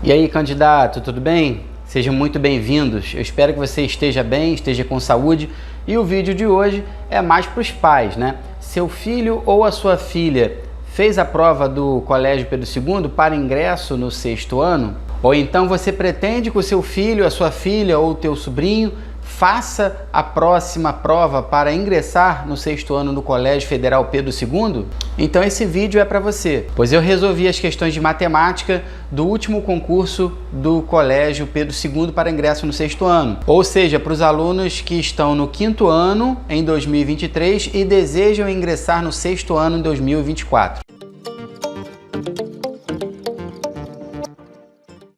E aí, candidato, tudo bem? Sejam muito bem-vindos. Eu espero que você esteja bem, esteja com saúde. E o vídeo de hoje é mais para os pais, né? Seu filho ou a sua filha fez a prova do Colégio Pedro II para ingresso no 6º ano? Ou então você pretende que o seu filho, a sua filha ou o teu sobrinho faça a próxima prova para ingressar no 6º ano no Colégio Federal Pedro II? Então esse vídeo é para você, pois eu resolvi as questões de matemática do último concurso do Colégio Pedro II para ingresso no 6º ano. Ou seja, para os alunos que estão no 5º ano em 2023 e desejam ingressar no 6º ano em 2024.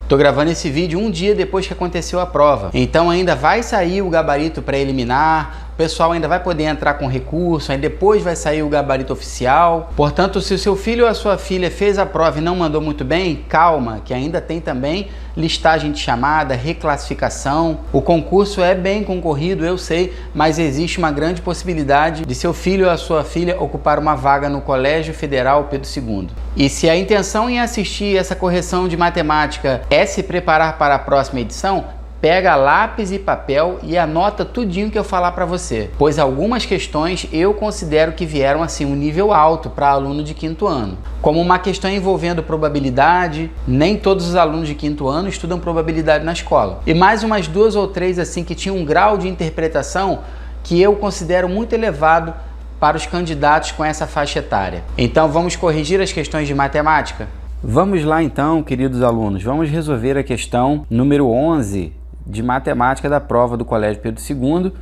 Estou gravando esse vídeo um dia depois que aconteceu a prova, então ainda vai sair o gabarito preliminar, o pessoal ainda vai poder entrar com recurso, aí depois vai sair o gabarito oficial. Portanto, se o seu filho ou a sua filha fez a prova e não mandou muito bem, calma, que ainda tem também listagem de chamada, reclassificação. O concurso é bem concorrido, eu sei, mas existe uma grande possibilidade de seu filho ou a sua filha ocupar uma vaga no Colégio Federal Pedro II. E se a intenção em assistir essa correção de matemática é se preparar para a próxima edição, pega lápis e papel e anota tudinho que eu falar para você, pois algumas questões eu considero que vieram assim um nível alto para aluno de 5º ano. Como uma questão envolvendo probabilidade, nem todos os alunos de 5º ano estudam probabilidade na escola. E mais umas 2 ou 3 assim que tinham um grau de interpretação que eu considero muito elevado para os candidatos com essa faixa etária. Então vamos corrigir as questões de matemática? Vamos lá então, queridos alunos, vamos resolver a questão número 11 de matemática da prova do Colégio Pedro II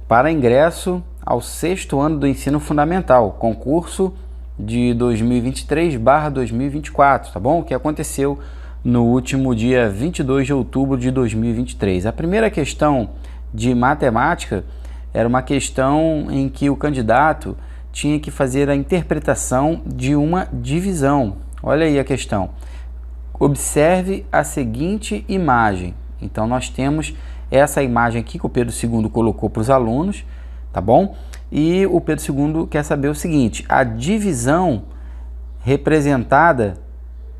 para ingresso ao 6º ano do ensino fundamental, concurso de 2023/2024, tá bom? O que aconteceu no último dia 22 de outubro de 2023. A primeira questão de matemática era uma questão em que o candidato tinha que fazer a interpretação de uma divisão. Olha aí a questão. Observe a seguinte imagem. Então nós temos essa imagem aqui que o Pedro II colocou para os alunos, tá bom? E o Pedro II quer saber o seguinte: a divisão representada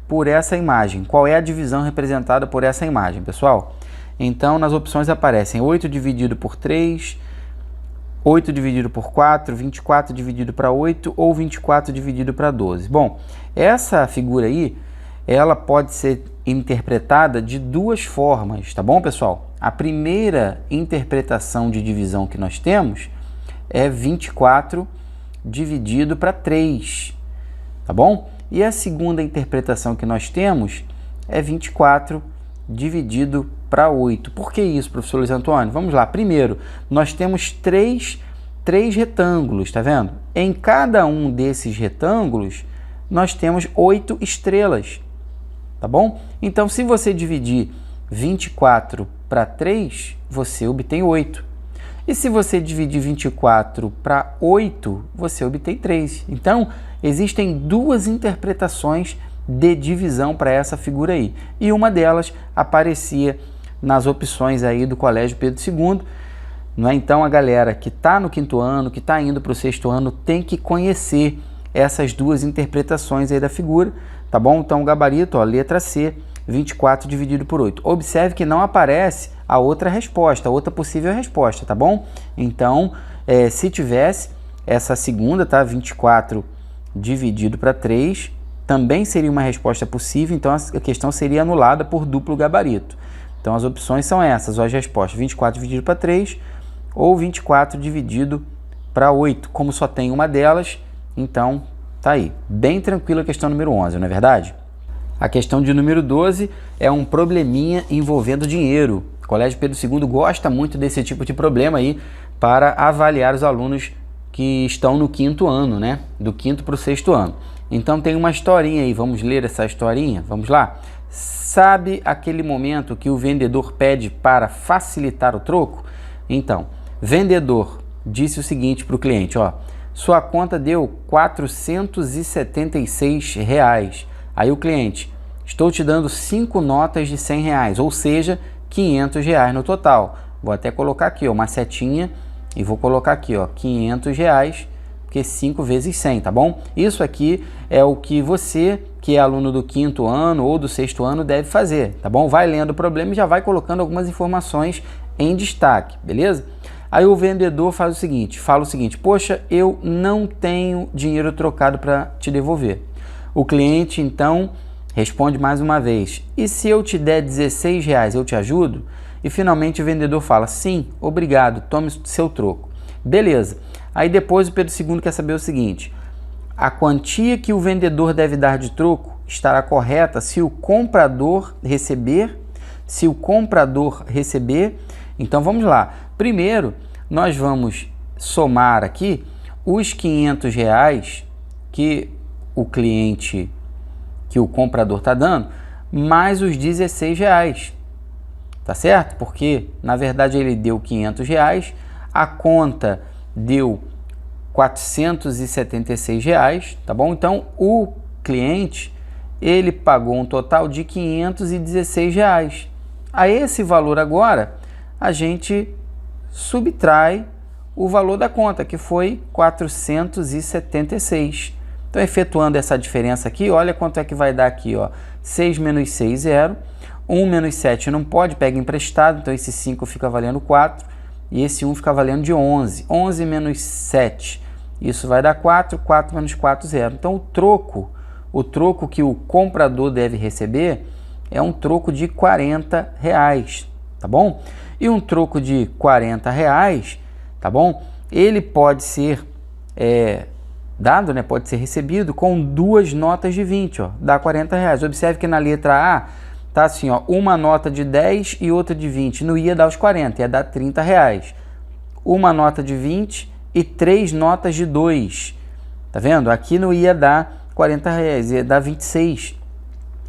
por essa imagem. Qual é a divisão representada por essa imagem, pessoal? Então nas opções aparecem 8 dividido por 3, 8 dividido por 4, 24 dividido para 8 ou 24 dividido para 12. Bom, essa figura aí, ela pode ser interpretada de duas formas, tá bom, pessoal? A primeira interpretação de divisão que nós temos é 24 dividido para 3, tá bom? E a segunda interpretação que nós temos é 24 dividido para 8. Por que isso, professor Luiz Antônio? Vamos lá. Primeiro, nós temos três retângulos, tá vendo? Em cada um desses retângulos, nós temos 8 estrelas, tá bom? Então, se você dividir 24 para 3, você obtém 8. E se você dividir 24 para 8, você obtém 3. Então, existem duas interpretações de divisão para essa figura aí. E uma delas aparecia nas opções aí do Colégio Pedro II. Não é? Então, a galera que está no 5º ano, que está indo para o 6º ano, tem que conhecer essas duas interpretações aí da figura, tá bom? Então, o gabarito, ó, letra C, 24 dividido por 8. Observe que não aparece a outra resposta, a outra possível resposta, tá bom? Então, se tivesse essa segunda, tá? 24 dividido para 3, também seria uma resposta possível, então a questão seria anulada por duplo gabarito. Então, as opções são essas, ó, as respostas: 24 dividido para 3 ou 24 dividido para 8. Como só tem uma delas, então tá aí. Bem tranquila a questão número 11, não é verdade? A questão de número 12 é um probleminha envolvendo dinheiro. O Colégio Pedro II gosta muito desse tipo de problema aí para avaliar os alunos que estão no 5º ano, né? Do 5º para o 6º ano. Então tem uma historinha aí, vamos ler essa historinha? Vamos lá? Sabe aquele momento que o vendedor pede para facilitar o troco? Então, vendedor disse o seguinte para o cliente, ó: sua conta deu R$ 476. Aí o cliente: estou te dando 5 notas de R$ 100, ou seja, R$ 500 no total. Vou até colocar aqui, ó, uma setinha e vou colocar aqui, ó, R$ 500 porque 5 vezes 100, tá bom? Isso aqui é o que você, que é aluno do 5º ano ou do 6º ano, deve fazer, tá bom? Vai lendo o problema e já vai colocando algumas informações em destaque, beleza? Aí o vendedor fala o seguinte, poxa, eu não tenho dinheiro trocado para te devolver. O cliente, então, responde mais uma vez, e se eu te der R$16, eu te ajudo? E finalmente o vendedor fala, sim, obrigado, tome seu troco. Beleza. Aí depois o Pedro II quer saber o seguinte, a quantia que o vendedor deve dar de troco estará correta se o comprador receber? Então vamos lá. Primeiro, nós vamos somar aqui os R$500 que o cliente, que o comprador está dando, mais os R$16. Tá certo? Porque, na verdade, ele deu R$500, a conta deu R$476, tá bom? Então, o cliente, ele pagou um total de R$516. A esse valor agora, a gente subtrai o valor da conta, que foi 476. Então, efetuando essa diferença aqui, olha quanto é que vai dar aqui, ó. 6 menos 6, 0. 1 menos 7 não pode, pega emprestado, então esse 5 fica valendo 4 e esse 1 fica valendo de 11. 11 menos 7, isso vai dar 4, 4 menos 4, 0. Então o troco que o comprador deve receber é um troco de R$40, tá bom? E um troco de R$40, tá bom? Ele pode ser dado, né? Pode ser recebido com 2 notas de 20, ó, dá R$40. Observe que na letra A tá assim, ó, uma nota de 10 e outra de 20, não ia dar os 40, ia dar R$30. Uma nota de 20 e 3 notas de 2, tá vendo? Aqui não ia dar R$40, ia dar 26.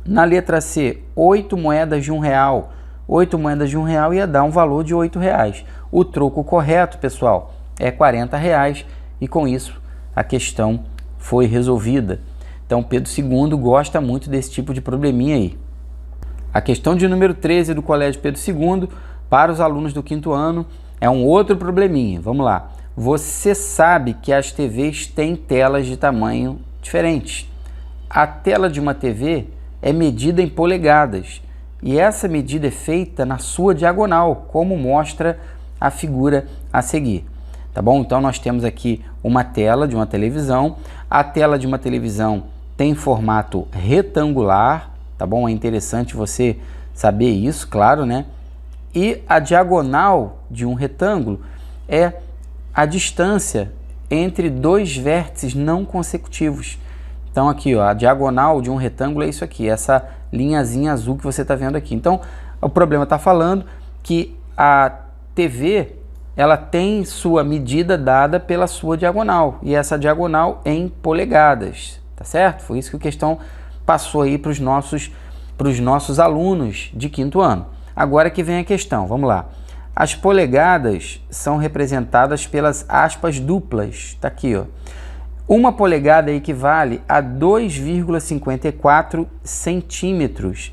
Na letra C, 8 moedas de R$1. 8 moedas de R$1 ia dar um valor de R$8. O troco correto, pessoal, é R$40 e com isso a questão foi resolvida. Então Pedro II gosta muito desse tipo de probleminha aí. A questão de número 13 do Colégio Pedro II para os alunos do 5º ano é um outro probleminha. Vamos lá. Você sabe que as TVs têm telas de tamanho diferentes. A tela de uma TV é medida em polegadas e essa medida é feita na sua diagonal, como mostra a figura a seguir. Tá bom? Então nós temos aqui uma tela de uma televisão. A tela de uma televisão tem formato retangular, tá bom? É interessante você saber isso, claro, né? E a diagonal de um retângulo é a distância entre dois vértices não consecutivos. Então aqui, ó, a diagonal de um retângulo é isso aqui, essa linhazinha azul que você está vendo aqui. Então o problema está falando que a TV ela tem sua medida dada pela sua diagonal e essa diagonal em polegadas, tá certo? Foi isso que a questão passou aí para os nossos alunos de 5º ano. Agora que vem a questão, vamos lá. As polegadas são representadas pelas aspas duplas, tá aqui, ó. Uma polegada equivale a 2,54 centímetros.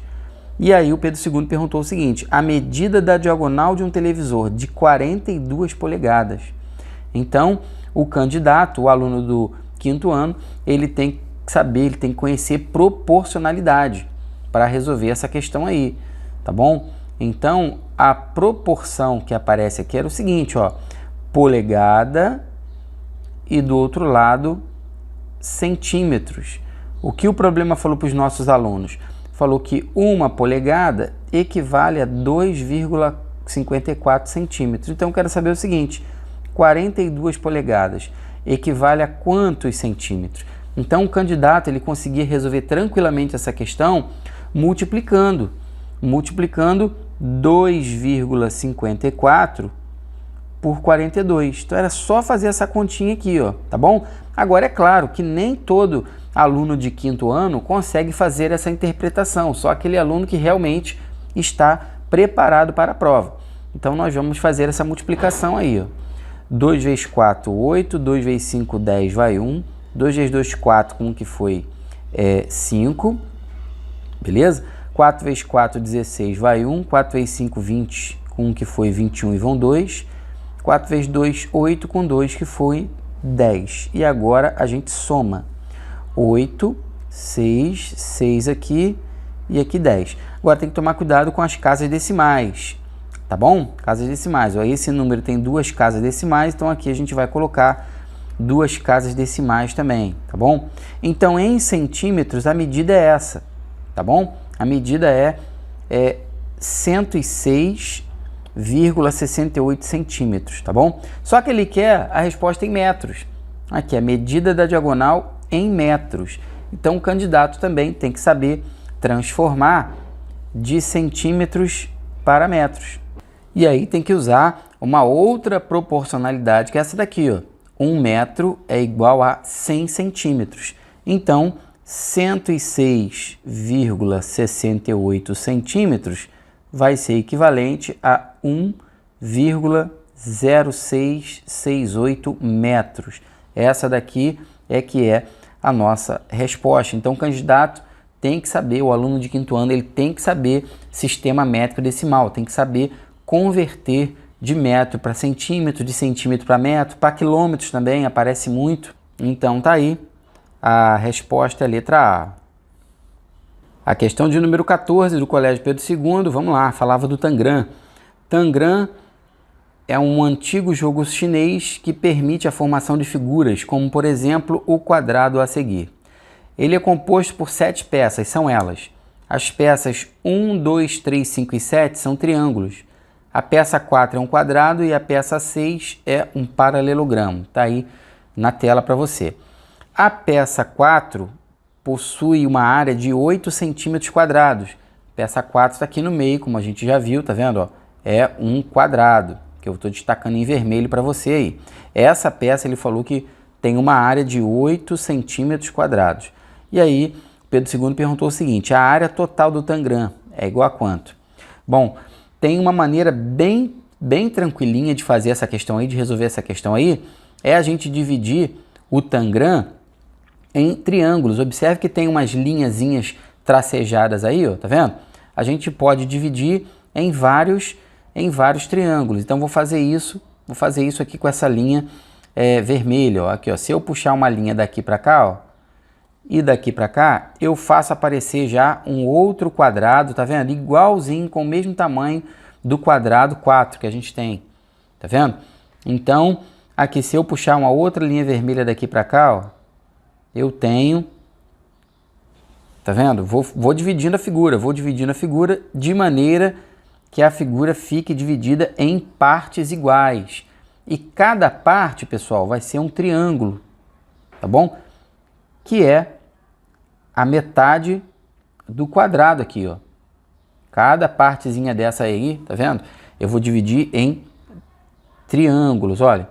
E aí o Pedro II perguntou o seguinte, a medida da diagonal de um televisor de 42 polegadas. Então, o candidato, o aluno do 5º ano, ele tem que saber, ele tem que conhecer proporcionalidade para resolver essa questão aí, tá bom? Então, a proporção que aparece aqui era o seguinte, ó, polegada e do outro lado centímetros. O que o problema falou para os nossos alunos? Falou que uma polegada equivale a 2,54 centímetros. Então, eu quero saber o seguinte, 42 polegadas equivale a quantos centímetros? Então, o candidato ele conseguia resolver tranquilamente essa questão multiplicando 2,54 por 42. Então, era só fazer essa continha aqui, ó, tá bom? Agora, é claro que nem todo aluno de 5º ano consegue fazer essa interpretação, só aquele aluno que realmente está preparado para a prova. Então, nós vamos fazer essa multiplicação aí, ó. 2 vezes 4, 8, 2 vezes 5, 10, vai 1. 2 vezes 2, 4, com o que foi 5, beleza? 4 vezes 4, 16, vai 1. 4 vezes 5, 20, com o que foi 21 e vão 2. 4 vezes 2, 8, com 2, que foi 10. E agora a gente soma 8, 6, 6 aqui e aqui 10. Agora tem que tomar cuidado com as casas decimais, tá bom? Casas decimais. Ó, esse número tem duas casas decimais, então aqui a gente vai colocar duas casas decimais também, tá bom? Então, em centímetros, a medida é essa, tá bom? A medida é 106,68 centímetros, tá bom? Só que ele quer a resposta em metros. Aqui, a medida da diagonal em metros. Então, o candidato também tem que saber transformar de centímetros para metros. E aí tem que usar uma outra proporcionalidade, que é essa daqui, ó. 1 metro é igual a 100 centímetros. Então, 106,68 centímetros vai ser equivalente a 1,0668 metros. Essa daqui é que é a nossa resposta. Então, o candidato tem que saber, o aluno de quinto ano, ele tem que saber sistema métrico decimal, tem que saber converter de metro para centímetro, de centímetro para metro, para quilômetros também, aparece muito. Então, tá aí, a resposta é a letra A. A questão de número 14 do Colégio Pedro II, vamos lá, falava do Tangram. Tangram é um antigo jogo chinês que permite a formação de figuras, como por exemplo o quadrado a seguir. Ele é composto por 7 peças, são elas. As peças 1, 2, 3, 5 e 7 são triângulos. A peça 4 é um quadrado e a peça 6 é um paralelogramo. Está aí na tela para você. A peça 4 possui uma área de 8 centímetros quadrados. A peça 4 está aqui no meio, como a gente já viu, tá vendo? Ó? É um quadrado, que eu estou destacando em vermelho para você aí. Essa peça ele falou que tem uma área de 8 centímetros quadrados. E aí, Pedro II perguntou o seguinte, a área total do Tangram é igual a quanto? Bom, tem uma maneira bem tranquilinha de fazer essa questão aí, de resolver essa questão aí, é a gente dividir o Tangram em triângulos. Observe que tem umas linhazinhas tracejadas aí, ó, tá vendo? A gente pode dividir em vários triângulos. Então, vou fazer isso aqui com essa linha vermelha, ó. Aqui, ó. Se eu puxar uma linha daqui para cá, ó, e daqui para cá, eu faço aparecer já um outro quadrado, tá vendo? Igualzinho, com o mesmo tamanho do quadrado 4 que a gente tem, tá vendo? Então, aqui se eu puxar uma outra linha vermelha daqui para cá, ó, eu tenho, tá vendo? Vou dividindo a figura de maneira que a figura fique dividida em partes iguais. E cada parte, pessoal, vai ser um triângulo, tá bom? Que é a metade do quadrado aqui, ó. Cada partezinha dessa aí, tá vendo? Eu vou dividir em triângulos, olha.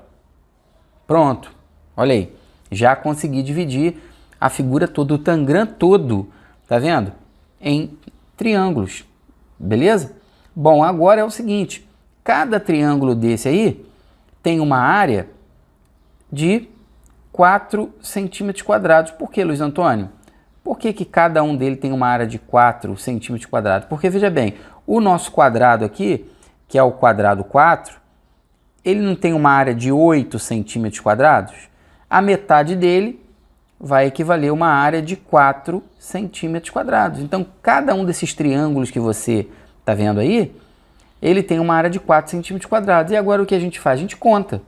Pronto, olha aí. Já consegui dividir a figura toda, o Tangram todo, tá vendo? Em triângulos, beleza? Bom, agora é o seguinte, cada triângulo desse aí tem uma área de 4 centímetros quadrados. Por que, Luiz Antônio? Por que cada um dele tem uma área de 4 centímetros quadrados? Porque, veja bem, o nosso quadrado aqui, que é o quadrado 4, ele não tem uma área de 8 centímetros quadrados? A metade dele vai equivaler a uma área de 4 centímetros quadrados. Então, cada um desses triângulos que você está vendo aí, ele tem uma área de 4 centímetros quadrados. E agora o que a gente faz? A gente conta.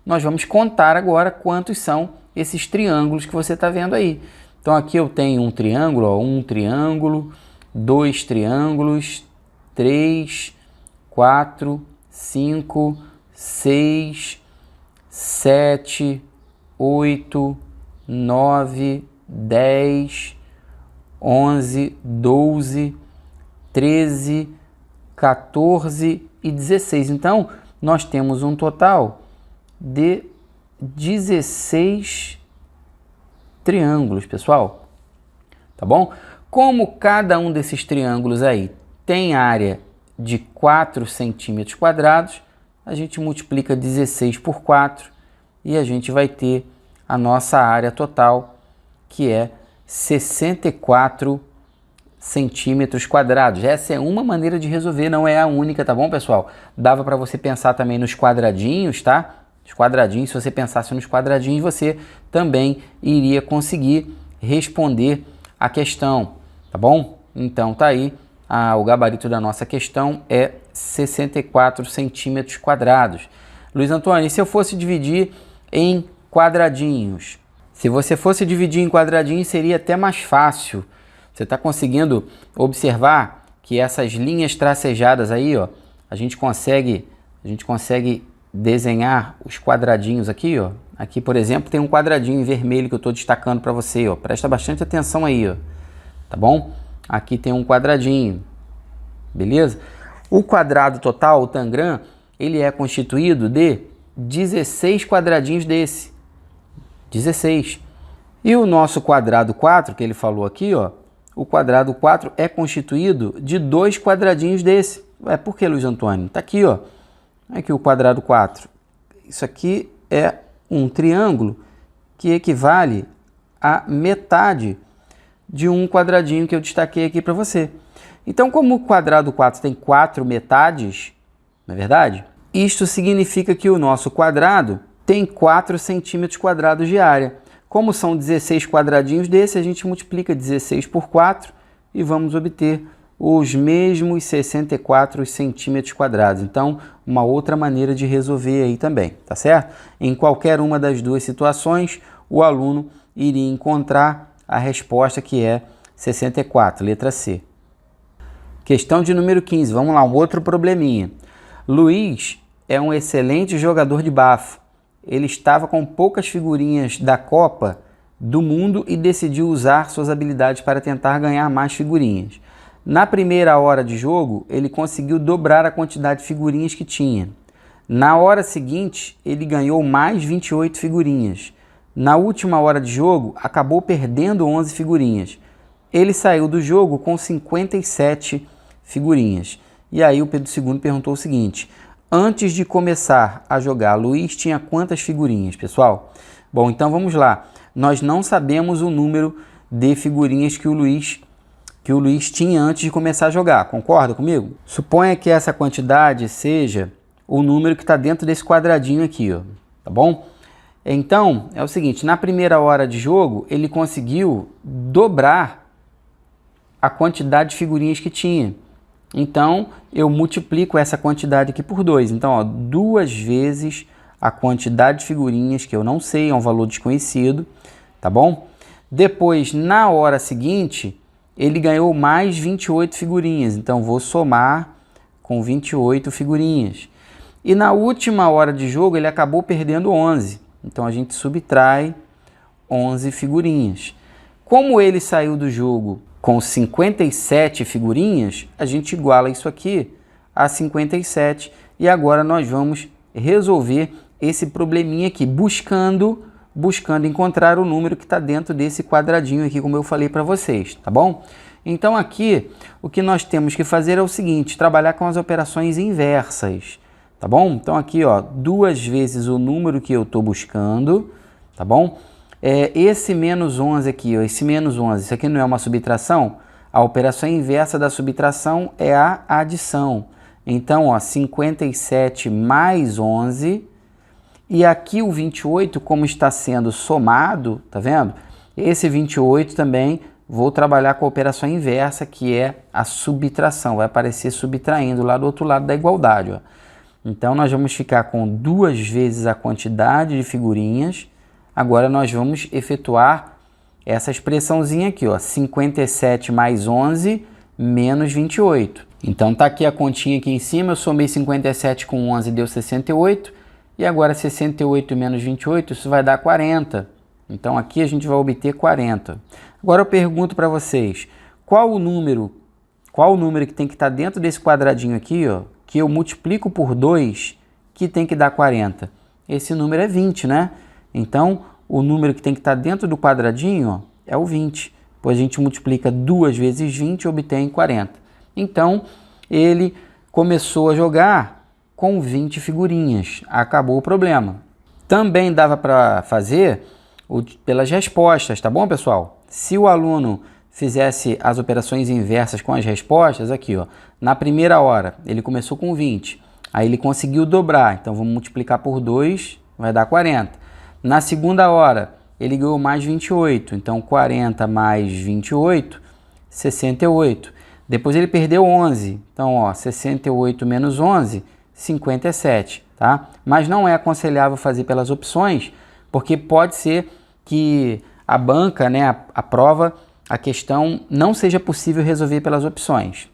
Nós vamos contar agora quantos são esses triângulos que você está vendo aí. Então, aqui eu tenho um triângulo, ó, um triângulo, 2 triângulos, 3, 4, 5, 6, 7, 8, 9, 10, 11, 12, 13, 14 e 16. Então, nós temos um total de 16 triângulos, pessoal. Tá bom? Como cada um desses triângulos aí tem área de 4 centímetros quadrados, a gente multiplica 16 por 4 e a gente vai ter a nossa área total, que é 64 centímetros quadrados. Essa é uma maneira de resolver, não é a única, tá bom, pessoal? Dava para você pensar também nos quadradinhos, tá? Os quadradinhos, se você pensasse nos quadradinhos, você também iria conseguir responder a questão, tá bom? Então tá aí, o gabarito da nossa questão é 64 centímetros quadrados. Luiz Antônio, e se eu fosse dividir em quadradinhos? Se você fosse dividir em quadradinhos, seria até mais fácil. Você está conseguindo observar que essas linhas tracejadas aí, ó, a gente consegue desenhar os quadradinhos aqui, ó. Aqui, por exemplo, tem um quadradinho em vermelho que eu estou destacando para você, ó. Presta bastante atenção aí, ó. Tá bom? Aqui tem um quadradinho, beleza? O quadrado total, o tangram, ele é constituído de 16 quadradinhos desse. 16. E o nosso quadrado 4, que ele falou aqui, ó, o quadrado 4 é constituído de 2 quadradinhos desse. Ué, por que, Luiz Antônio? Tá aqui, ó. Aqui o quadrado 4. Isso aqui é um triângulo que equivale a metade de um quadradinho que eu destaquei aqui para você. Então, como o quadrado 4 tem 4 metades, não é verdade? Isto significa que o nosso quadrado tem 4 centímetros quadrados de área. Como são 16 quadradinhos desse, a gente multiplica 16 por 4 e vamos obter os mesmos 64 centímetros quadrados. Então, uma outra maneira de resolver aí também, tá certo? Em qualquer uma das duas situações, o aluno iria encontrar a resposta que é 64, letra C. Questão de número 15, vamos lá, um outro probleminha. Luiz é um excelente jogador de bafo. Ele estava com poucas figurinhas da Copa do Mundo e decidiu usar suas habilidades para tentar ganhar mais figurinhas. Na primeira hora de jogo, ele conseguiu dobrar a quantidade de figurinhas que tinha. Na hora seguinte, ele ganhou mais 28 figurinhas. Na última hora de jogo, acabou perdendo 11 figurinhas. Ele saiu do jogo com 57 figurinhas. E aí o Pedro II perguntou o seguinte: antes de começar a jogar, Luiz tinha quantas figurinhas, pessoal? Bom, então vamos lá. Nós não sabemos o número de figurinhas que o Luiz tinha antes de começar a jogar. Concorda comigo? Suponha que essa quantidade seja o número que está dentro desse quadradinho aqui, ó, tá bom? Então, é o seguinte, na primeira hora de jogo, ele conseguiu dobrar a quantidade de figurinhas que tinha. Então, eu multiplico essa quantidade aqui por 2. Então, ó, 2 vezes a quantidade de figurinhas, que eu não sei, é um valor desconhecido, tá bom? Depois, na hora seguinte, ele ganhou mais 28 figurinhas. Então, vou somar com 28 figurinhas. E na última hora de jogo, ele acabou perdendo 11. Então, a gente subtrai 11 figurinhas. Como ele saiu do jogo com 57 figurinhas, a gente iguala isso aqui a 57. E agora nós vamos resolver esse probleminha aqui, buscando encontrar o número que está dentro desse quadradinho aqui, como eu falei para vocês, tá bom? Então aqui, o que nós temos que fazer é o seguinte, trabalhar com as operações inversas, tá bom? Então aqui, ó, 2 vezes o número que eu estou buscando, tá bom? Esse menos 11 aqui, ó, esse menos 11, isso aqui não é uma subtração? A operação inversa da subtração é a adição. Então, ó, 57 mais 11, e aqui o 28, como está sendo somado, tá vendo? Esse 28 também vou trabalhar com a operação inversa, que é a subtração. Vai aparecer subtraindo lá do outro lado da igualdade, ó. Então, nós vamos ficar com 2 vezes a quantidade de figurinhas. Agora, nós vamos efetuar essa expressãozinha aqui, ó, 57 mais 11 menos 28. Então, tá aqui a continha aqui em cima, eu somei 57 com 11, deu 68. E agora 68 menos 28, isso vai dar 40. Então, aqui a gente vai obter 40. Agora eu pergunto para vocês, qual o número que tem que estar dentro desse quadradinho aqui, ó, que eu multiplico por 2, que tem que dar 40? Esse número é 20, né? Então, o número que tem que estar dentro do quadradinho, ó, é o 20. Pois a gente multiplica 2 vezes 20 e obtém 40. Então, ele começou a jogar com 20 figurinhas. Acabou o problema. Também dava para fazer pelas respostas, tá bom, pessoal? Se o aluno fizesse as operações inversas com as respostas, aqui, ó, na primeira hora, ele começou com 20. Aí ele conseguiu dobrar, então vamos multiplicar por 2 vai dar 40. Na segunda hora, ele ganhou mais 28, então 40 mais 28, 68. Depois ele perdeu 11, então ó, 68 menos 11, 57, tá? Mas não é aconselhável fazer pelas opções, porque pode ser que a banca, né, a prova, a questão não seja possível resolver pelas opções.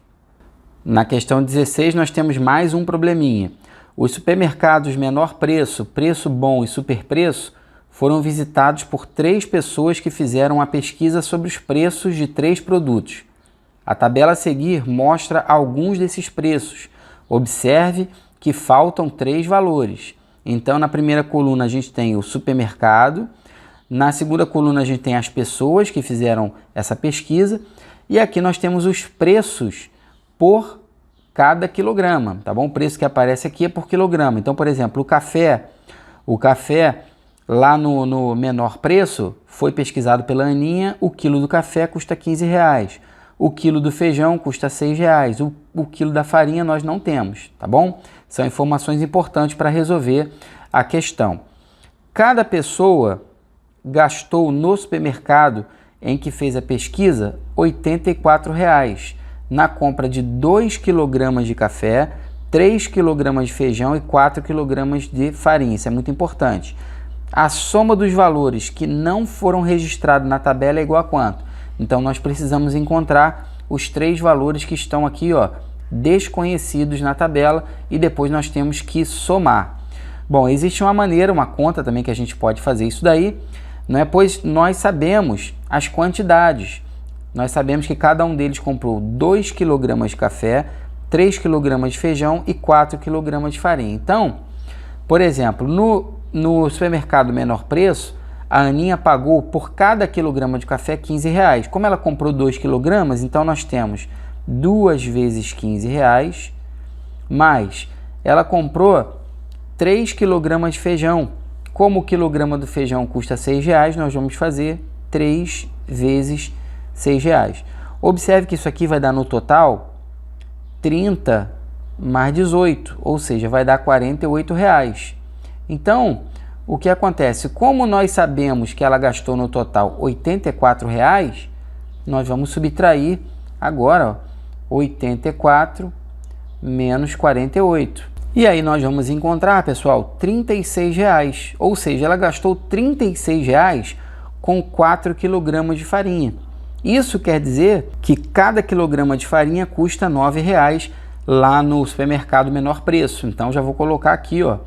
Na questão 16 nós temos mais um probleminha. Os supermercados menor preço, preço bom e superpreço foram visitados por 3 pessoas que fizeram a pesquisa sobre os preços de 3 produtos. A tabela a seguir mostra alguns desses preços. Observe que faltam 3 valores. Então, na primeira coluna a gente tem o supermercado, na segunda coluna a gente tem as pessoas que fizeram essa pesquisa e aqui nós temos os preços por cada quilograma, tá bom? O preço que aparece aqui é por quilograma. Então, por exemplo, o café lá no menor preço foi pesquisado pela Aninha, o quilo do café custa R$15. O quilo do feijão custa R$6. O quilo da farinha nós não temos, tá bom? São informações importantes para resolver a questão. Cada pessoa gastou no supermercado em que fez a pesquisa R$84 na compra de 2 kg de café, 3 kg de feijão e 4 kg de farinha. Isso é muito importante. A soma dos valores que não foram registrados na tabela é igual a quanto? Então, nós precisamos encontrar os 3 valores que estão aqui, ó, desconhecidos na tabela e depois nós temos que somar. Bom, existe uma maneira, uma conta também que a gente pode fazer isso daí, né? Pois nós sabemos as quantidades. Nós sabemos que cada um deles comprou 2 kg de café, 3 kg de feijão e 4 kg de farinha. Então, por exemplo, no supermercado menor preço, a Aninha pagou por cada quilograma de café R$15. Como ela comprou 2 kg, então nós temos 2 vezes R$15, mais ela comprou 3 kg de feijão. Como o quilograma do feijão custa R$6, nós vamos fazer 3 vezes R$6. Observe que isso aqui vai dar no total 30 mais 18, ou seja, vai dar R$48. Então, o que acontece? Como nós sabemos que ela gastou no total R$84, nós vamos subtrair agora, ó, 84 menos 48. E aí nós vamos encontrar, pessoal, R$36, ou seja, ela gastou R$36 com 4 kg de farinha. Isso quer dizer que cada quilograma de farinha custa R$9 lá no supermercado menor preço. Então já vou colocar aqui, ó,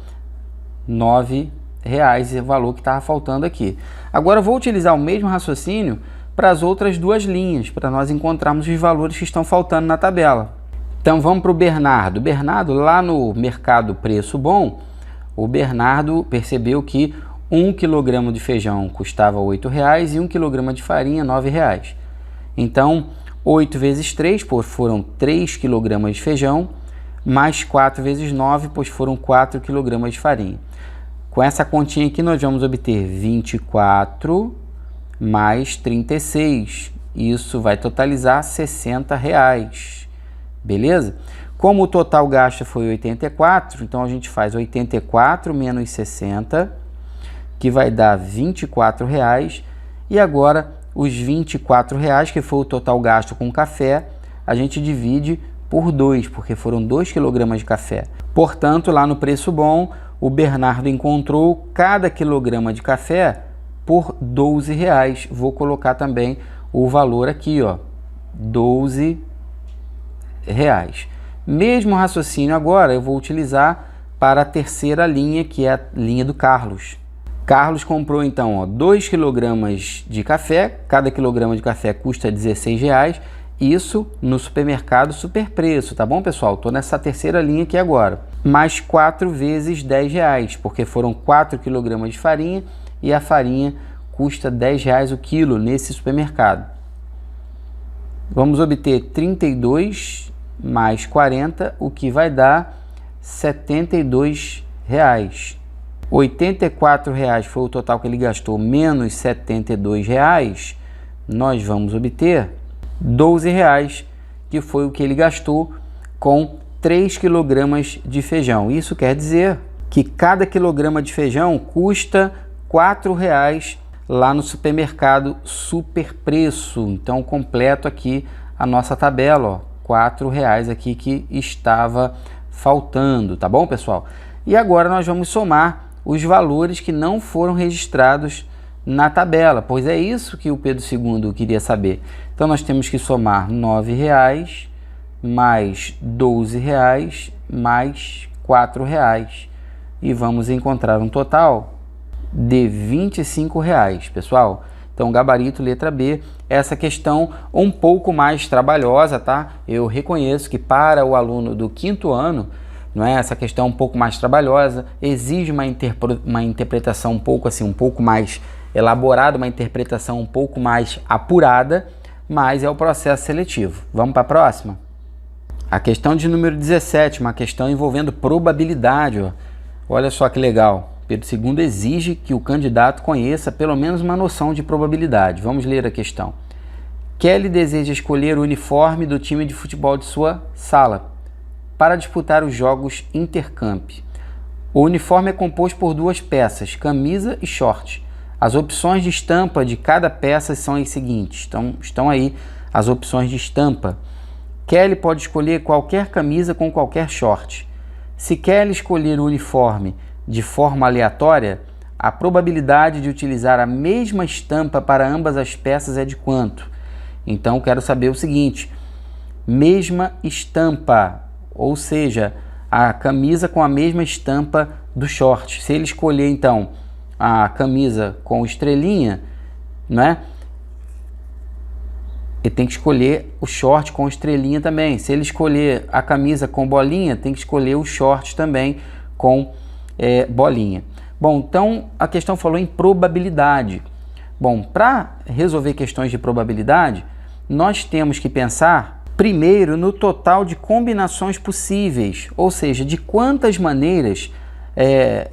R$9 é o valor que estava faltando aqui. Agora eu vou utilizar o mesmo raciocínio para as outras 2 linhas, para nós encontrarmos os valores que estão faltando na tabela. Então vamos para o Bernardo. Bernardo, lá no mercado preço bom, o Bernardo percebeu que 1 kg de feijão custava R$8 e 1 kg de farinha R$9. Então 8 vezes 3, pois foram 3 kg de feijão, mais 4 vezes 9, pois foram 4 kg de farinha. Com essa continha aqui nós vamos obter 24 mais 36. Isso vai totalizar R$60. Beleza? Como o total gasto foi 84, então a gente faz 84 menos 60, que vai dar R$24. E agora os R$24, que foi o total gasto com café, a gente divide por 2, porque foram 2 kg de café. Portanto, lá no preço bom, o Bernardo encontrou cada quilograma de café por R$12. Vou colocar também o valor aqui, ó, R$12. Mesmo raciocínio agora eu vou utilizar para a terceira linha, que é a linha do Carlos. Carlos comprou então, ó, 2 kg de café, cada quilograma de café custa R$16. Isso no supermercado superpreço, tá bom, pessoal? Estou nessa terceira linha aqui agora. Mais 4 vezes R$10, porque foram 4 kg de farinha e a farinha custa R$10 o quilo nesse supermercado. Vamos obter 32 mais 40, o que vai dar R$72. R$84 foi o total que ele gastou, menos R$72, nós vamos obter R$12, que foi o que ele gastou com 3 kg de feijão. Isso quer dizer que cada quilograma de feijão custa R$4 lá no supermercado Superpreço. Então, completo aqui a nossa tabela, ó, R$4 aqui que estava faltando, tá bom, pessoal? E agora nós vamos somar os valores que não foram registrados na tabela, pois é isso que o Pedro II queria saber. Então, nós temos que somar R$9 mais R$12 mais R$4 e vamos encontrar um total de R$25, pessoal. Então, gabarito letra B, essa questão um pouco mais trabalhosa, tá? Eu reconheço que para o aluno do 5º ano, não é, essa questão um pouco mais trabalhosa, exige uma interpretação um pouco mais elaborada, uma interpretação um pouco mais apurada, mas é o processo seletivo. Vamos para a próxima? A questão de número 17, uma questão envolvendo probabilidade, ó. Olha só que legal. Pedro II exige que o candidato conheça pelo menos uma noção de probabilidade. Vamos ler a questão. Kelly deseja escolher o uniforme do time de futebol de sua sala para disputar os jogos intercamp. O uniforme é composto por 2 peças, camisa e short. As opções de estampa de cada peça são as seguintes. Então, estão aí as opções de estampa. Kelly pode escolher qualquer camisa com qualquer short. Se Kelly escolher o uniforme de forma aleatória, a probabilidade de utilizar a mesma estampa para ambas as peças é de quanto? Então, quero saber o seguinte, mesma estampa, ou seja, a camisa com a mesma estampa do short. Se ele escolher, então, a camisa com estrelinha, né? Ele tem que escolher o short com estrelinha também. Se ele escolher a camisa com bolinha, tem que escolher o short também com bolinha. Bom, então a questão falou em probabilidade. Bom, para resolver questões de probabilidade, nós temos que pensar primeiro no total de combinações possíveis, ou seja, de quantas maneiras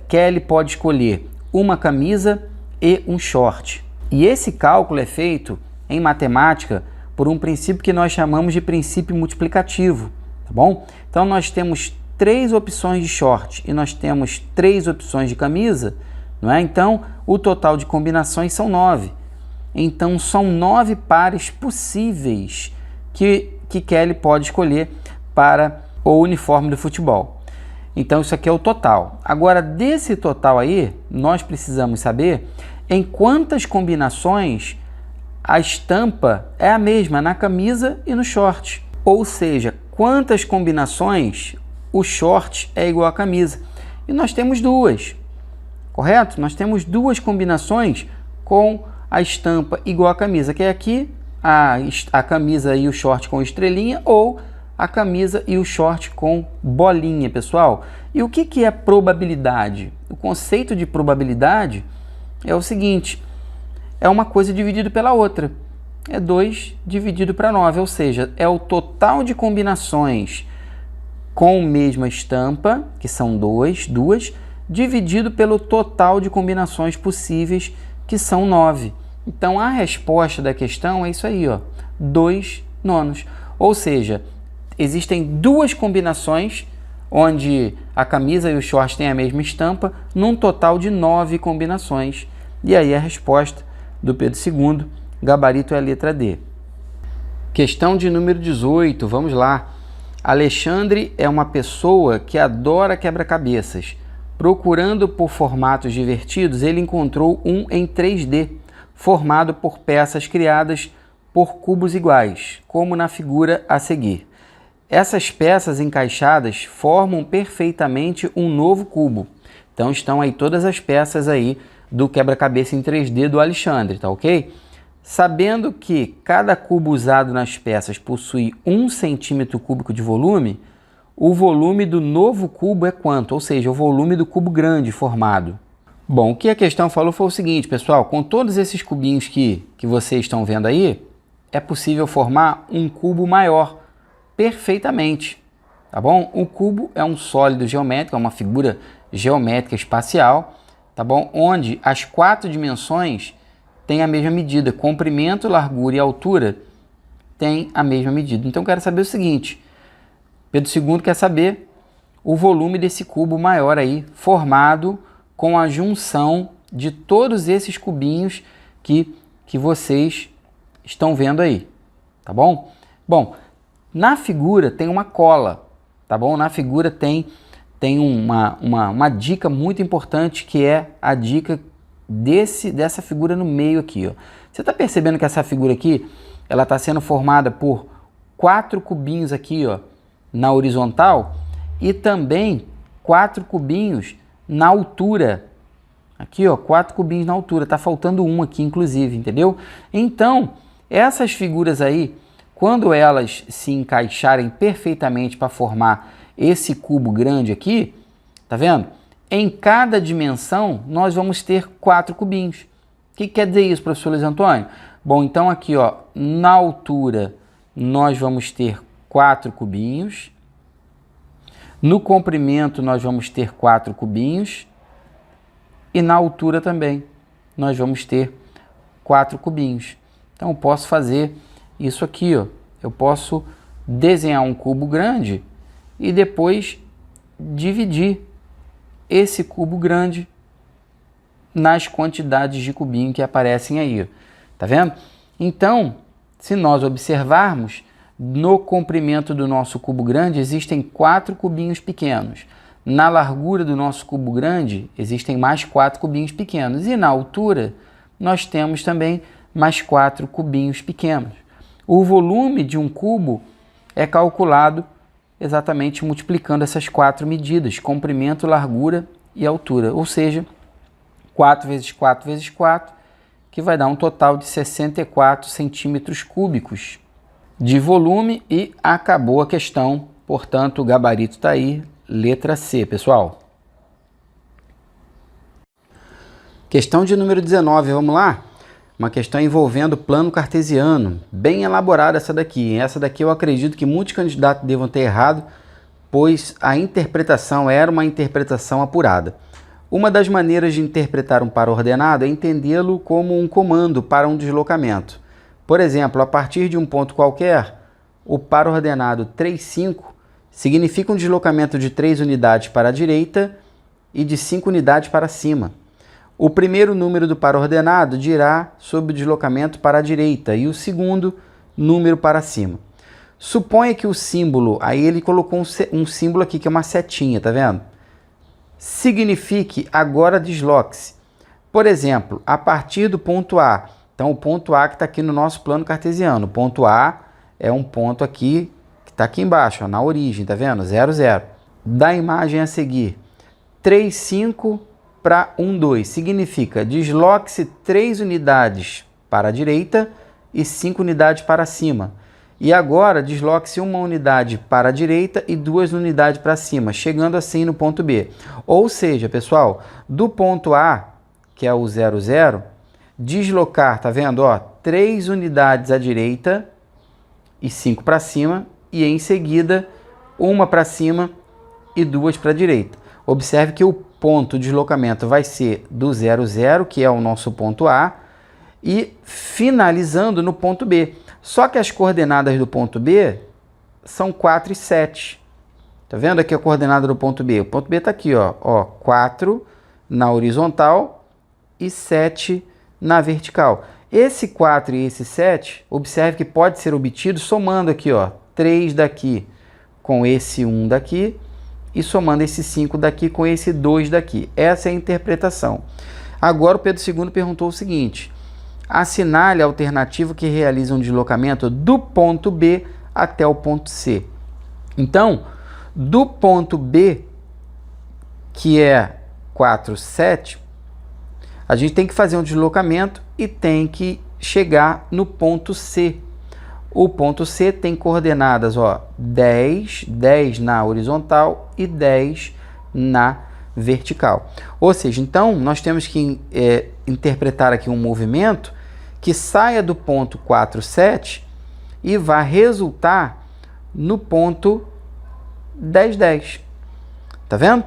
Kelly pode escolher uma camisa e um short. E esse cálculo é feito em matemática por um princípio que nós chamamos de princípio multiplicativo, tá bom? Então nós temos 3 opções de short e nós temos 3 opções de camisa, não é? Então o total de combinações são 9. Então são 9 pares possíveis que Kelly pode escolher para o uniforme do futebol. Então isso aqui é o total. Agora desse total aí, nós precisamos saber em quantas combinações a estampa é a mesma na camisa e no short. Ou seja, quantas combinações o short é igual à camisa. E nós temos 2, correto? Nós temos 2 combinações com a estampa igual à camisa, que é aqui a camisa e o short com estrelinha ou a camisa e o short com bolinha, pessoal. E o que é probabilidade? O conceito de probabilidade é o seguinte, é uma coisa dividida pela outra. É 2 dividido para 9, ou seja, é o total de combinações com a mesma estampa, que são 2, dividido pelo total de combinações possíveis, que são 9. Então, a resposta da questão é isso aí, ó, 2/9. Ou seja, existem 2 combinações onde a camisa e o short têm a mesma estampa, num total de 9 combinações. E aí a resposta do Pedro II, gabarito é a letra D. Questão de número 18, vamos lá. Alexandre é uma pessoa que adora quebra-cabeças. Procurando por formatos divertidos, ele encontrou um em 3D, formado por peças criadas por cubos iguais, como na figura a seguir. Essas peças encaixadas formam perfeitamente um novo cubo. Então estão aí todas as peças aí do quebra-cabeça em 3D do Alexandre, tá ok? Sabendo que cada cubo usado nas peças possui 1 centímetro cúbico de volume, o volume do novo cubo é quanto? Ou seja, o volume do cubo grande formado. Bom, o que a questão falou foi o seguinte, pessoal, com todos esses cubinhos que vocês estão vendo aí, é possível formar um cubo maior, perfeitamente, tá bom? O cubo é um sólido geométrico, é uma figura geométrica espacial, tá bom? Onde as 4 dimensões têm a mesma medida, comprimento, largura e altura têm a mesma medida. Então, eu quero saber o seguinte, Pedro II quer saber o volume desse cubo maior aí, formado com a junção de todos esses cubinhos que vocês estão vendo aí, tá bom? Bom, na figura tem uma cola, tá bom? Na figura tem uma dica muito importante, que é a dica dessa figura no meio aqui, ó. Você está percebendo que essa figura aqui, ela está sendo formada por 4 cubinhos aqui, ó, na horizontal, e também 4 cubinhos na altura. Aqui, ó, 4 cubinhos na altura. Tá faltando um aqui, inclusive, entendeu? Então, essas figuras aí, quando elas se encaixarem perfeitamente para formar esse cubo grande aqui, tá vendo? Em cada dimensão, nós vamos ter 4 cubinhos. O que quer dizer isso, professor Luiz Antônio? Bom, então aqui, ó, na altura, nós vamos ter 4 cubinhos. No comprimento, nós vamos ter 4 cubinhos. E na altura também, nós vamos ter 4 cubinhos. Então, eu posso fazer isso aqui, ó. Eu posso desenhar um cubo grande e depois dividir esse cubo grande nas quantidades de cubinho que aparecem aí, ó. Tá vendo? Então, se nós observarmos, no comprimento do nosso cubo grande existem 4 cubinhos pequenos. Na largura do nosso cubo grande existem mais 4 cubinhos pequenos. E na altura nós temos também mais 4 cubinhos pequenos. O volume de um cubo é calculado exatamente multiplicando essas 4 medidas, comprimento, largura e altura. Ou seja, 4 vezes 4 vezes 4, que vai dar um total de 64 centímetros cúbicos de volume, e acabou a questão. Portanto, o gabarito está aí, letra C, pessoal. Questão de número 19, vamos lá? Uma questão envolvendo plano cartesiano, bem elaborada essa daqui. Essa daqui eu acredito que muitos candidatos devam ter errado, pois a interpretação era uma interpretação apurada. Uma das maneiras de interpretar um par ordenado é entendê-lo como um comando para um deslocamento. Por exemplo, a partir de um ponto qualquer, o par ordenado 3, 5 significa um deslocamento de 3 unidades para a direita e de 5 unidades para cima. O primeiro número do par ordenado dirá sobre o deslocamento para a direita e o segundo número para cima. Suponha que o símbolo, aí ele colocou um símbolo aqui que é uma setinha, tá vendo? Signifique agora desloque-se. Por exemplo, a partir do ponto A. Então, o ponto A que está aqui no nosso plano cartesiano. O ponto A é um ponto aqui que está aqui embaixo, ó, na origem, tá vendo? 0, 0. Da imagem a seguir, 3, 5 para 1, 2. Significa desloque-se 3 unidades para a direita e 5 unidades para cima. E agora, desloque-se 1 unidade para a direita e 2 unidades para cima, chegando assim no ponto B. Ou seja, pessoal, do ponto A, que é o 0, 0, deslocar, tá vendo? Ó, 3 unidades à direita e 5 para cima, e em seguida, 1 para cima e 2 para a direita. Observe que o ponto de deslocamento vai ser do 0, 0, que é o nosso ponto A, e finalizando no ponto B. Só que as coordenadas do ponto B são 4 e 7. Tá vendo aqui a coordenada do ponto B? O ponto B está aqui, ó, 4 na horizontal e 7 na vertical. Esse 4 e esse 7, observe que pode ser obtido somando aqui, ó, 3 daqui com esse 1 daqui e somando esse 5 daqui com esse 2 daqui. Essa é a interpretação. Agora o Pedro II perguntou o seguinte: assinale a alternativa que realiza um deslocamento do ponto B até o ponto C. Então, do ponto B, que é 4, 7, a gente tem que fazer um deslocamento e tem que chegar no ponto C. O ponto C tem coordenadas, ó, 10 na horizontal e 10 na vertical. Ou seja, então, nós temos que interpretar aqui um movimento que saia do ponto 4, 7 e vai resultar no ponto 10, 10. Tá vendo?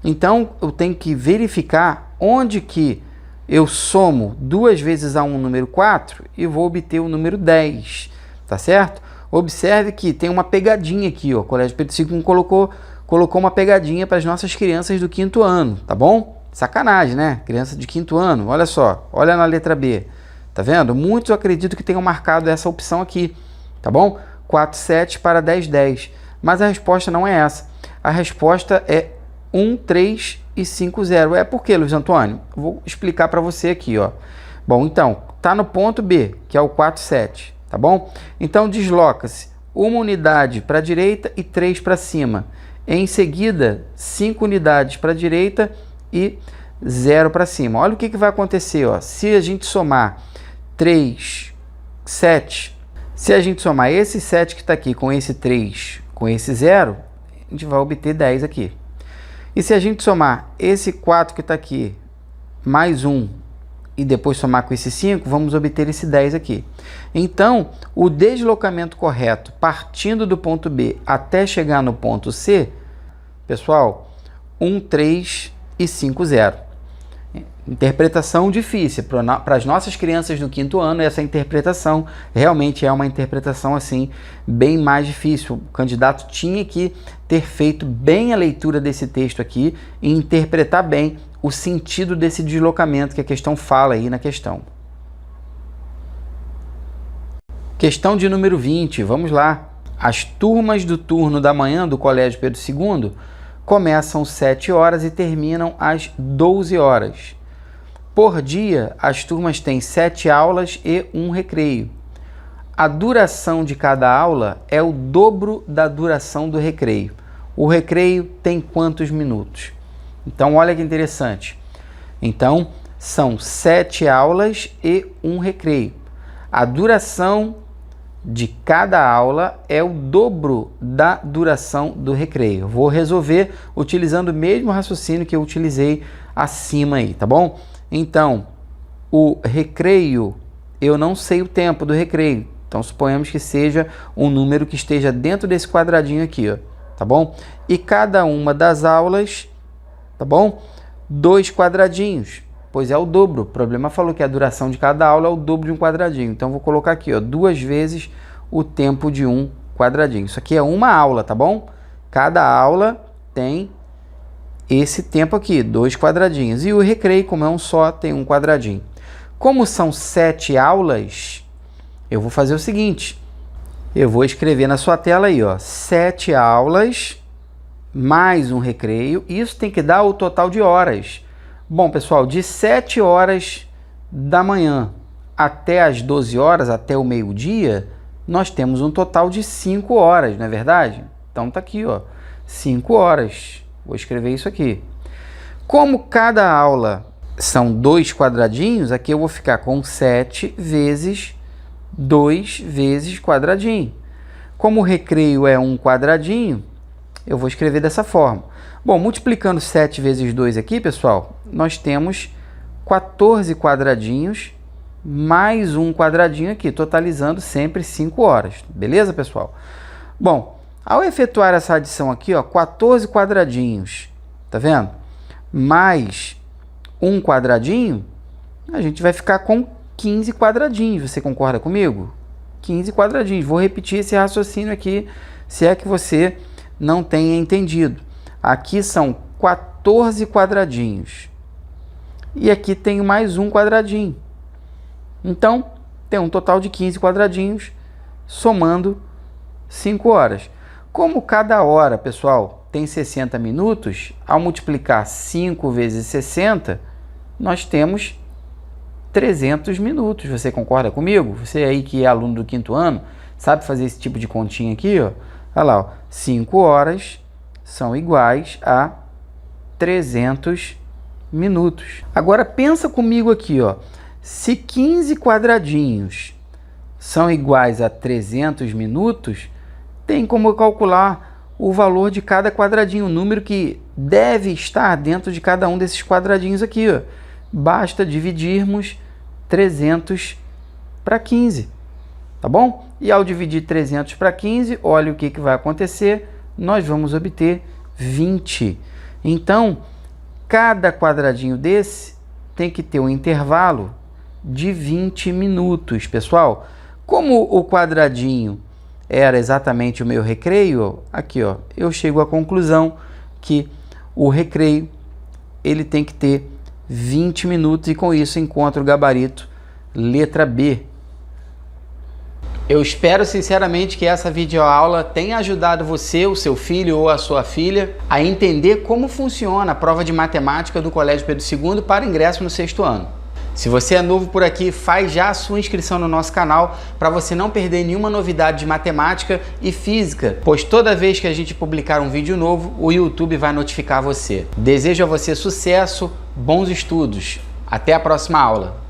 Então, eu tenho que verificar onde que eu somo 2 vezes a um número 4 e vou obter o número 10. Tá certo? Observe que tem uma pegadinha aqui, ó. O Colégio Pedro II colocou colocou uma pegadinha para as nossas crianças do 5º ano, tá bom? Sacanagem, né? Criança de 5º ano, olha só, olha na letra B, tá vendo? Muitos eu acredito que tenham marcado essa opção aqui, tá bom? 4, 7 para 10, 10. Mas a resposta não é essa. A resposta é 1, 3 e 5, 0. É por quê, Luiz Antônio? Vou explicar para você aqui, ó. Bom, então, tá no ponto B, que é o 4, 7, tá bom? Então, desloca-se uma unidade para a direita e 3 para cima. Em seguida, 5 unidades para a direita e 0 para cima. Olha o que vai acontecer, ó. Se a gente somar 3, 7, se a gente somar esse 7 que está aqui com esse 3, com esse 0, a gente vai obter 10 aqui. E se a gente somar esse 4 que está aqui, mais 1, e depois somar com esse 5, vamos obter esse 10 aqui. Então, o deslocamento correto, partindo do ponto B até chegar no ponto C, pessoal, 1, 3 e 5, 0. Interpretação difícil. Para as nossas crianças do 5º ano, essa interpretação realmente é uma interpretação assim bem mais difícil. O candidato tinha que ter feito bem a leitura desse texto aqui e interpretar bem o sentido desse deslocamento que a questão fala aí na questão. Questão de número 20, vamos lá. As turmas do turno da manhã do Colégio Pedro II começam às 7 horas e terminam às 12 horas. Por dia, as turmas têm 7 aulas e 1 recreio. A duração de cada aula é o dobro da duração do recreio. O recreio tem quantos minutos? Então, olha que interessante. Então, são 7 aulas e 1 recreio. A duração de cada aula é o dobro da duração do recreio. Vou resolver utilizando o mesmo raciocínio que eu utilizei acima aí, tá bom? Então, o recreio, eu não sei o tempo do recreio. Então, suponhamos que seja um número que esteja dentro desse quadradinho aqui, ó, tá bom? E cada uma das aulas, tá bom? 2 quadradinhos, pois é o dobro. O problema falou que a duração de cada aula é o dobro de um quadradinho. Então, vou colocar aqui, ó, 2 vezes o tempo de um quadradinho. Isso aqui é uma aula, tá bom? Cada aula tem esse tempo aqui, 2 quadradinhos. E o recreio, como é um só, tem 1 quadradinho. Como são 7 aulas, eu vou fazer o seguinte. Eu vou escrever na sua tela aí, ó, 7 aulas mais 1 recreio. Isso tem que dar o total de horas. Bom, pessoal, de 7 horas da manhã até as 12 horas, até o meio-dia, nós temos um total de 5 horas, não é verdade? Então tá aqui, ó, 5 horas. Vou escrever isso aqui. Como cada aula são 2 quadradinhos, aqui eu vou ficar com 7 vezes 2 vezes quadradinho. Como o recreio é 1 quadradinho, eu vou escrever dessa forma. Bom, multiplicando 7 vezes 2 aqui, pessoal, nós temos 14 quadradinhos mais 1 quadradinho aqui, totalizando sempre 5 horas. Beleza, pessoal? Bom, ao efetuar essa adição aqui, ó, 14 quadradinhos, tá vendo? Mais 1 quadradinho, a gente vai ficar com 15 quadradinhos. Você concorda comigo? 15 quadradinhos. Vou repetir esse raciocínio aqui, se é que você não tenha entendido. Aqui são 14 quadradinhos. E aqui tem mais 1 quadradinho. Então, tem um total de 15 quadradinhos, somando 5 horas. Como cada hora, pessoal, tem 60 minutos, ao multiplicar 5 vezes 60, nós temos 300 minutos. Você concorda comigo? Você aí que é aluno do 5º ano, sabe fazer esse tipo de continha aqui, ó? Olha lá, ó, 5 horas são iguais a 300 minutos. Agora pensa comigo aqui, ó. Se 15 quadradinhos são iguais a 300 minutos, tem como calcular o valor de cada quadradinho, o número que deve estar dentro de cada um desses quadradinhos aqui, ó. Basta dividirmos 300 para 15, tá bom? E ao dividir 300 para 15, olha o que vai acontecer, nós vamos obter 20. Então, cada quadradinho desse tem que ter um intervalo de 20 minutos, pessoal. Como o quadradinho era exatamente o meu recreio, aqui ó, eu chego à conclusão que o recreio ele tem que ter 20 minutos e com isso encontro o gabarito letra B. Eu espero sinceramente que essa videoaula tenha ajudado você, o seu filho ou a sua filha a entender como funciona a prova de matemática do Colégio Pedro II para ingresso no 6º ano. Se você é novo por aqui, faz já a sua inscrição no nosso canal para você não perder nenhuma novidade de matemática e física, pois toda vez que a gente publicar um vídeo novo, o YouTube vai notificar você. Desejo a você sucesso, bons estudos. Até a próxima aula!